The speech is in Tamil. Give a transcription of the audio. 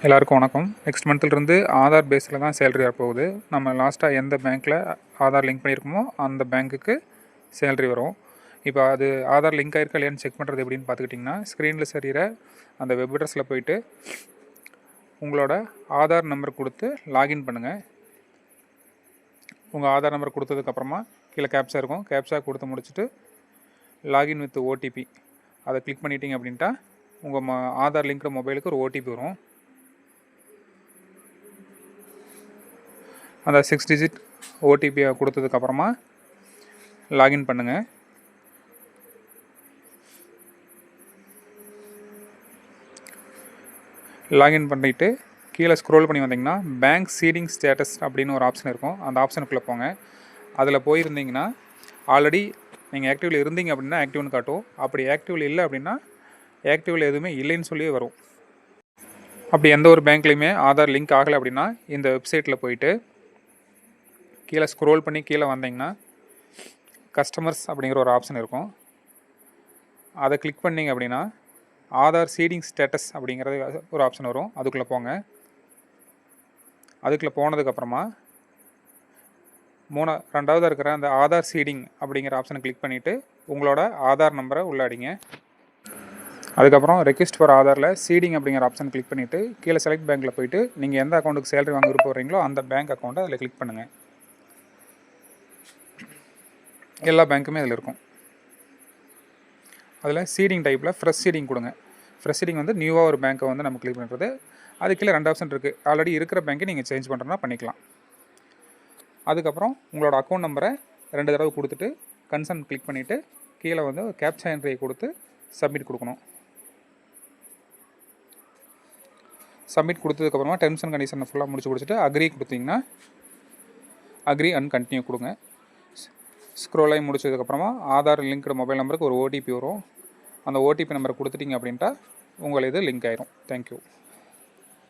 எல்லாருக்கும் வணக்கம். நெக்ஸ்ட் மந்த்லேருந்து ஆதார் பேஸில் தான் சேலரி வரப்போகுது. நம்ம லாஸ்ட்டாக எந்த பேங்க்கில் ஆதார் லிங்க் பண்ணியிருக்கோமோ அந்த பேங்க்குக்கு சேலரி வரும். இப்போ அது ஆதார் லிங்க் ஆயிருக்கா இல்லையான்னு செக் பண்ணுறது எப்படின்னு பார்த்துக்கிட்டிங்கன்னா, ஸ்க்ரீனில் சரிகிற அந்த வெப் அட்ரஸில் போயிட்டு உங்களோட ஆதார் நம்பர் கொடுத்து லாகின் பண்ணுங்கள். உங்கள் ஆதார் நம்பர் கொடுத்ததுக்கப்புறமா கீழே கேப்சா இருக்கும். கேப்சா கொடுத்து முடிச்சுட்டு லாகின் வித் ஓடிபி அதை கிளிக் பண்ணிட்டீங்க அப்படின்ட்டா உங்கள் ஆதார் லிங்க்டு மொபைலுக்கு ஒரு ஓடிபி வரும். அந்த 6 டிஜிட் ஓடிபியை கொடுத்ததுக்கப்புறமா லாகின் பண்ணுங்கள். லாகின் பண்ணிவிட்டு கீழே ஸ்க்ரோல் பண்ணி வந்தீங்கன்னா பேங்க் சீடிங் ஸ்டேட்டஸ் அப்படின்னு ஒரு ஆப்ஷன் இருக்கும். அந்த ஆப்ஷனுக்குள்ளே போங்க. அதில் போயிருந்தீங்கன்னா ஆல்ரெடி நீங்கள் ஆக்டிவில் இருந்தீங்க அப்படின்னா ஆக்டிவ்னு காட்டும். அப்படி ஆக்டிவில் இல்லை அப்படின்னா ஆக்டிவில் எதுவுமே இல்லைன்னு சொல்லி வரும். அப்படி எந்த ஒரு பேங்க்லேயுமே ஆதார் லிங்க் ஆகலை அப்படின்னா இந்த வெப்சைட்டில் போயிட்டு கீழே ஸ்க்ரோல் பண்ணி கீழே வந்தீங்கன்னா கஸ்டமர்ஸ் அப்படிங்கிற ஒரு ஆப்ஷன் இருக்கும். அதை கிளிக் பண்ணிங்க அப்படின்னா ஆதார் சீடிங் ஸ்டேட்டஸ் அப்படிங்கிறது ஒரு ஆப்ஷன் வரும். அதுக்குள்ளே போங்க. அதுக்குள்ளே போனதுக்கப்புறமா ரெண்டாவதாக இருக்கிற அந்த ஆதார் சீடிங் அப்படிங்கிற ஆப்ஷனை கிளிக் பண்ணிவிட்டு உங்களோட ஆதார் நம்பரை உள்ளாடிங்க. அதுக்கப்புறம் ரெக்வெஸ்ட் ஃபார் ஆதாரில் சீடிங் அப்படிங்கிற ஆப்ஷன் கிளிக் பண்ணிவிட்டு கீழே செலக்ட் பேங்க்கில் போய்ட்டு நீங்கள் எந்த அக்கௌண்ட்டுக்கு சேலரி வாங்க விருப்பப்படுறீங்களோ அந்த பேங்க் அக்கௌண்ட்டை அதில் கிளிக் பண்ணுங்கள். எல்லா பேங்க்குமே அதில் இருக்கும். அதில் சீடிங் டைப்பில் ஃப்ரெஷ் சீடிங் கொடுங்க. ஃப்ரெஷ் சீடிங் வந்து நியூவாக ஒரு பேங்க்கை வந்து நம்ம கிளிக் பண்ணுறது. அது கீழே 2 ஆப்ஷன் இருக்குது. ஆல்ரெடி இருக்கிற பேங்க்கை நீங்கள் சேஞ்ச் பண்ணுறதுனா பண்ணிக்கலாம். அதுக்கப்புறம் உங்களோட அக்கௌண்ட் நம்பரை 2 தடவை கொடுத்துட்டு கன்சர்ன் கிளிக் பண்ணிவிட்டு கீழே வந்து கேப்சா என்ட்ரியை கொடுத்து சப்மிட் கொடுக்கணும். சப்மிட் கொடுத்ததுக்கப்புறமா டெர்ம்ஸ் அண்ட் கண்டிஷனை ஃபுல்லாக முடிச்சுட்டு அக்ரி கொடுத்தீங்கன்னா அக்ரி அண்ட் கண்டினியூ கொடுங்க. ஸ்க்ரோல் ஆகி முடிச்சதுக்கப்புறமா ஆதார் லிங்க்டு மொபைல் நம்பருக்கு ஒரு ஓடிபி வரும். அந்த ஓடிபி நம்பரை கொடுத்துட்டிங்க அப்படின்ட்டா உங்கள் இது லிங்க் ஆயிரும். தேங்க்யூ.